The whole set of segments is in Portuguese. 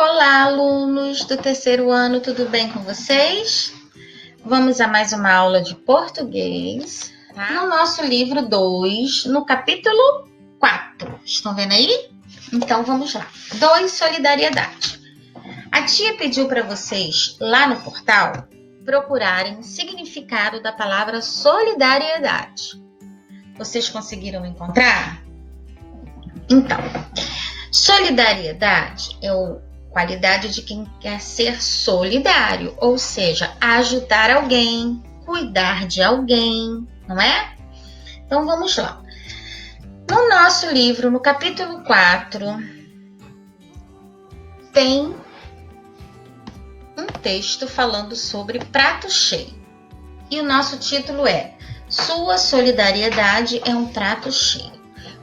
Olá, alunos do terceiro ano, tudo bem com vocês? Vamos a mais uma aula de português, tá? No nosso livro 2, no capítulo 4. Estão vendo aí? Então, vamos lá. 2, solidariedade. A tia pediu para vocês, lá no portal, procurarem o significado da palavra solidariedade. Vocês conseguiram encontrar? Então, solidariedade é a qualidade de quem quer ser solidário, ou seja, ajudar alguém, cuidar de alguém, não é? Então vamos lá. No nosso livro, no capítulo 4, tem um texto falando sobre prato cheio. E o nosso título é Sua solidariedade é um prato cheio.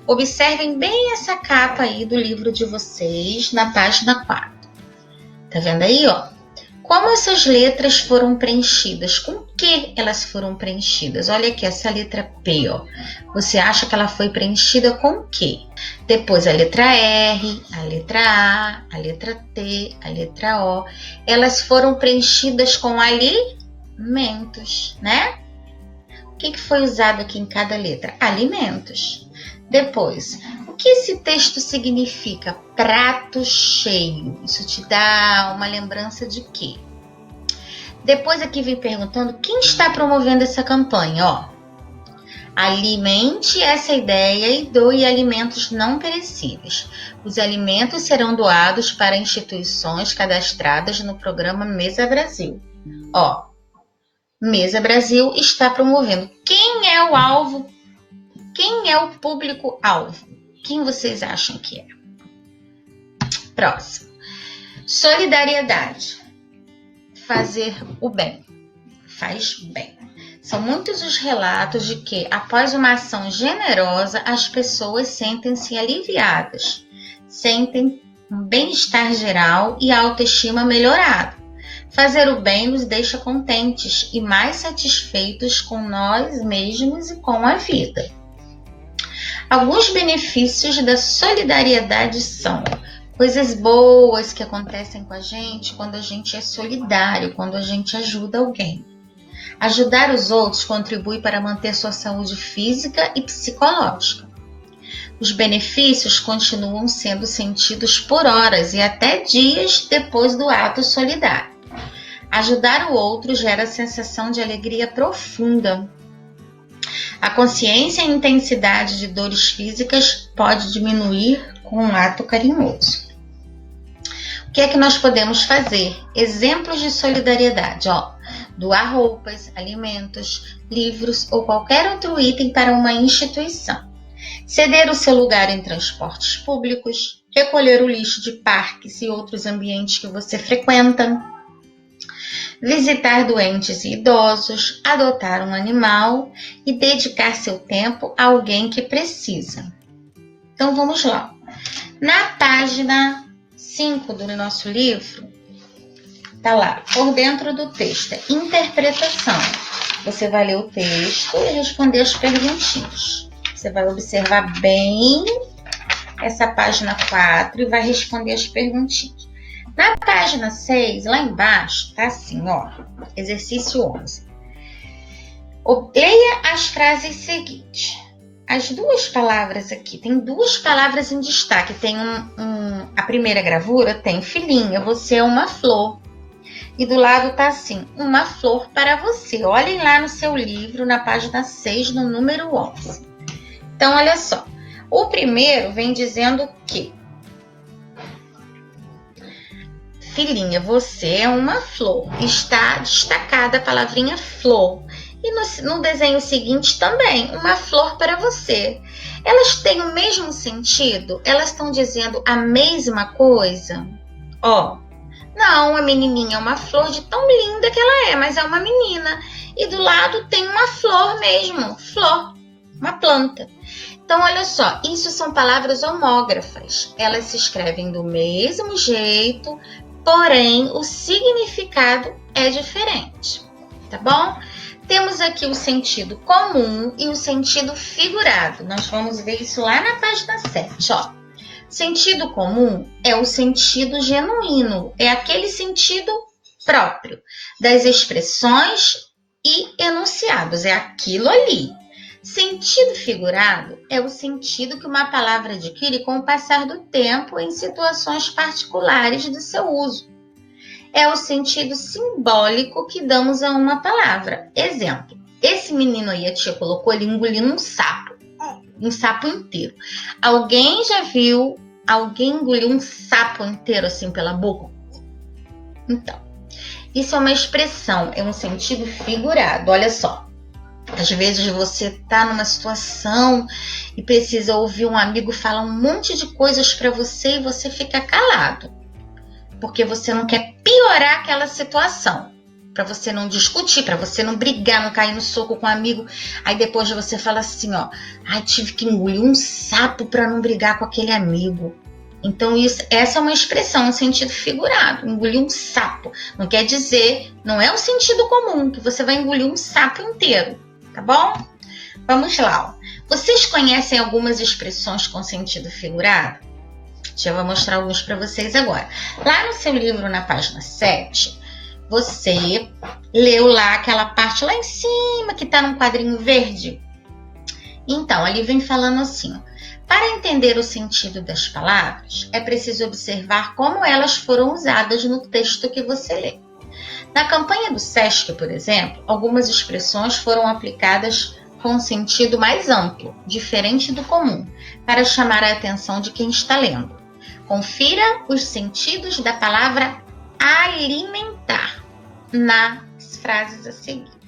Observem bem essa capa aí do livro de vocês, na página 4. Tá vendo aí, ó? Como essas letras foram preenchidas? Com que elas foram preenchidas? Olha aqui, essa letra P, ó. Você acha que ela foi preenchida com o quê? Depois a letra R, a letra A, a letra T, a letra O. Elas foram preenchidas com alimentos, né? O que foi usado aqui em cada letra? Alimentos. Depois, o que esse texto significa? Prato cheio. Isso te dá uma lembrança de quê? Depois aqui vem perguntando quem está promovendo essa campanha, ó. Alimente essa ideia e doe alimentos não perecíveis. Os alimentos serão doados para instituições cadastradas no programa Mesa Brasil. Ó, Mesa Brasil está promovendo. Quem é o alvo? Quem é o público-alvo? Quem vocês acham que é? Próximo. Solidariedade. Fazer o bem. Faz bem. São muitos os relatos de que, após uma ação generosa, as pessoas sentem-se aliviadas, sentem um bem-estar geral e a autoestima melhorada. Fazer o bem nos deixa contentes e mais satisfeitos com nós mesmos e com a vida. Alguns benefícios da solidariedade são coisas boas que acontecem com a gente quando a gente é solidário, quando a gente ajuda alguém. Ajudar os outros contribui para manter sua saúde física e psicológica. Os benefícios continuam sendo sentidos por horas e até dias depois do ato solidário. Ajudar o outro gera sensação de alegria profunda. A consciência e a intensidade de dores físicas pode diminuir com um ato carinhoso. O que é que nós podemos fazer? Exemplos de solidariedade, ó. Doar roupas, alimentos, livros ou qualquer outro item para uma instituição. Ceder o seu lugar em transportes públicos, recolher o lixo de parques e outros ambientes que você frequenta. Visitar doentes e idosos, adotar um animal e dedicar seu tempo a alguém que precisa. Então vamos lá. Na página 5 do nosso livro, tá lá, por dentro do texto, é interpretação. Você vai ler o texto e responder as perguntinhas. Você vai observar bem essa página 4 e vai responder as perguntinhas. Na página 6, lá embaixo, tá assim, ó, exercício 11. Leia as frases seguintes. As duas palavras aqui, tem duas palavras em destaque. Tem a primeira gravura tem filhinha, você é uma flor. E do lado tá assim, uma flor para você. Olhem lá no seu livro, na página 6, no número 11. Então, olha só. O primeiro vem dizendo que filhinha, você é uma flor. Está destacada a palavrinha flor. E no desenho seguinte também, uma flor para você. Elas têm o mesmo sentido? Elas estão dizendo a mesma coisa? Ó, não, a menininha é uma flor de tão linda que ela é, mas é uma menina. E do lado tem uma flor mesmo, flor, uma planta. Então, olha só, isso são palavras homógrafas. Elas se escrevem do mesmo jeito, porém, o significado é diferente, tá bom? Temos aqui o sentido comum e o sentido figurado. Nós vamos ver isso lá na página 7, ó. Sentido comum é o sentido genuíno, é aquele sentido próprio das expressões e enunciados, é aquilo ali. Sentido figurado é o sentido que uma palavra adquire com o passar do tempo em situações particulares do seu uso. É o sentido simbólico que damos a uma palavra. Exemplo, esse menino aí, a tia colocou ele engolindo um sapo inteiro. Alguém já viu alguém engolir um sapo inteiro assim pela boca? Então, isso é uma expressão, é um sentido figurado, olha só. Às vezes você está numa situação e precisa ouvir um amigo falar um monte de coisas para você e você fica calado, porque você não quer piorar aquela situação, para você não discutir, para você não brigar, não cair no soco com um amigo. Aí depois você fala assim, ó, tive que engolir um sapo para não brigar com aquele amigo. Então essa é uma expressão, um sentido figurado, engolir um sapo. Não quer dizer, não é o sentido comum que você vai engolir um sapo inteiro, tá bom? Vamos lá. Ó. Vocês conhecem algumas expressões com sentido figurado? Já vou mostrar alguns para vocês agora. Lá no seu livro, na página 7, você leu lá aquela parte lá em cima que está num quadrinho verde? Então, ali vem falando assim, ó. Para entender o sentido das palavras, é preciso observar como elas foram usadas no texto que você lê. Na campanha do SESC, por exemplo, algumas expressões foram aplicadas com um sentido mais amplo, diferente do comum, para chamar a atenção de quem está lendo. Confira os sentidos da palavra alimentar nas frases a seguir.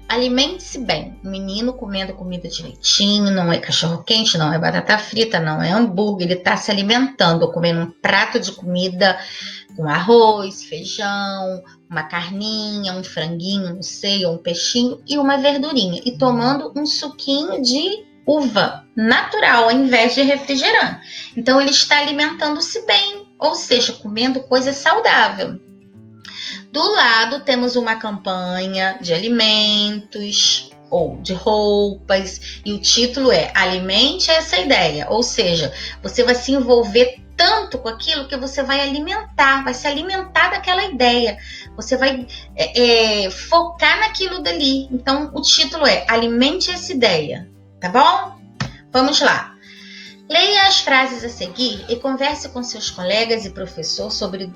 Alimente-se bem. O menino comendo comida direitinho, não é cachorro-quente, não é batata frita, não é hambúrguer. Ele está se alimentando, comendo um prato de comida com arroz, feijão, uma carninha, um franguinho, não sei, ou um peixinho e uma verdurinha. E tomando um suquinho de uva natural, ao invés de refrigerante. Então, ele está alimentando-se bem, ou seja, comendo coisa saudável. Do lado, temos uma campanha de alimentos ou de roupas, e o título é Alimente essa ideia, ou seja, você vai se envolver tanto com aquilo que você vai alimentar, vai se alimentar daquela ideia, você vai focar naquilo dali. Então, o título é Alimente essa ideia, tá bom? Vamos lá. Leia as frases a seguir e converse com seus colegas e professor sobre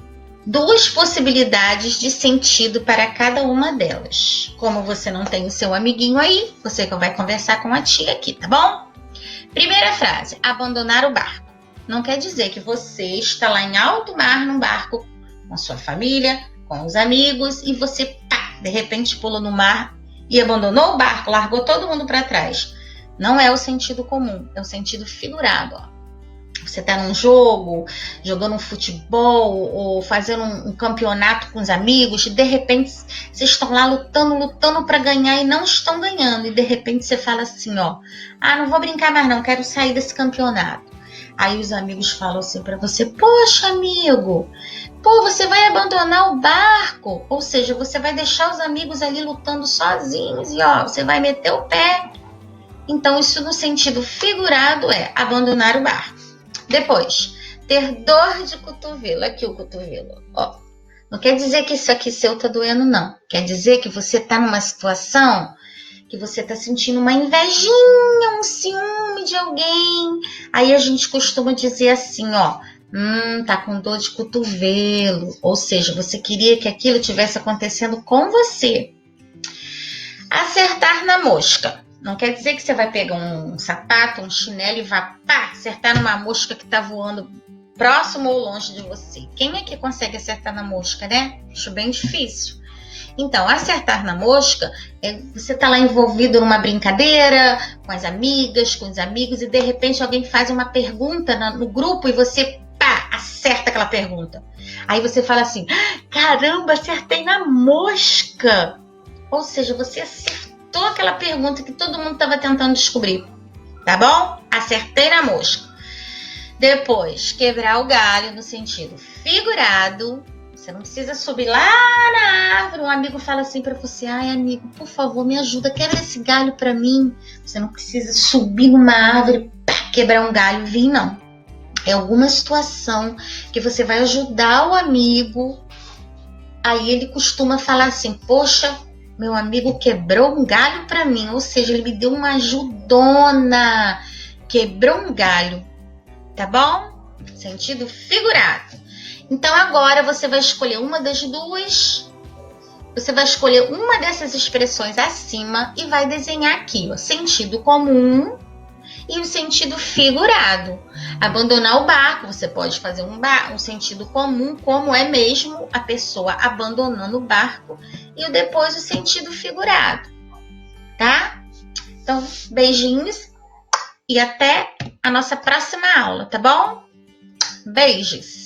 duas possibilidades de sentido para cada uma delas. Como você não tem o seu amiguinho aí, você vai conversar com a tia aqui, tá bom? Primeira frase, abandonar o barco. Não quer dizer que você está lá em alto mar num barco com a sua família, com os amigos e você, de repente pula no mar e abandonou o barco, largou todo mundo para trás. Não é o sentido comum, é o sentido figurado, ó. Você está num jogo, jogando um futebol ou fazendo um campeonato com os amigos e de repente vocês estão lá lutando para ganhar e não estão ganhando. E de repente você fala assim, ó, não vou brincar mais não, quero sair desse campeonato. Aí os amigos falam assim para você, poxa amigo, você vai abandonar o barco. Ou seja, você vai deixar os amigos ali lutando sozinhos e você vai meter o pé. Então isso no sentido figurado é abandonar o barco. Depois, ter dor de cotovelo. Aqui o cotovelo, ó. Não quer dizer que isso aqui seu tá doendo, não. Quer dizer que você tá numa situação que você tá sentindo uma invejinha, um ciúme de alguém. Aí a gente costuma dizer assim, ó. Tá com dor de cotovelo. Ou seja, você queria que aquilo tivesse acontecendo com você. Acertar na mosca. Não quer dizer que você vai pegar um sapato, um chinelo e vai acertar numa mosca que está voando próximo ou longe de você. Quem é que consegue acertar na mosca, né? Acho bem difícil. Então, acertar na mosca, você está lá envolvido numa brincadeira, com as amigas, com os amigos, e de repente alguém faz uma pergunta no grupo e você, acerta aquela pergunta. Aí você fala assim, caramba, acertei na mosca. Ou seja, você acertou aquela pergunta que todo mundo estava tentando descobrir, tá bom? Acertei na mosca. Depois, quebrar o galho no sentido figurado. Você não precisa subir lá na árvore. Um amigo fala assim para você, amigo, por favor, me ajuda, quebra esse galho para mim. Você não precisa subir numa árvore, quebrar um galho e vir, não. É alguma situação que você vai ajudar o amigo. Aí ele costuma falar assim: poxa, meu amigo quebrou um galho para mim. Ou seja, ele me deu uma ajudona. Quebrou um galho. Tá bom? Sentido figurado. Então agora você vai escolher uma das duas. Você vai escolher uma dessas expressões acima e vai desenhar aqui, ó, sentido comum e o sentido figurado. Abandonar o barco, você pode fazer um sentido comum, como é mesmo a pessoa abandonando o barco, e depois o sentido figurado, tá? Então, beijinhos e até a nossa próxima aula, tá bom? Beijos!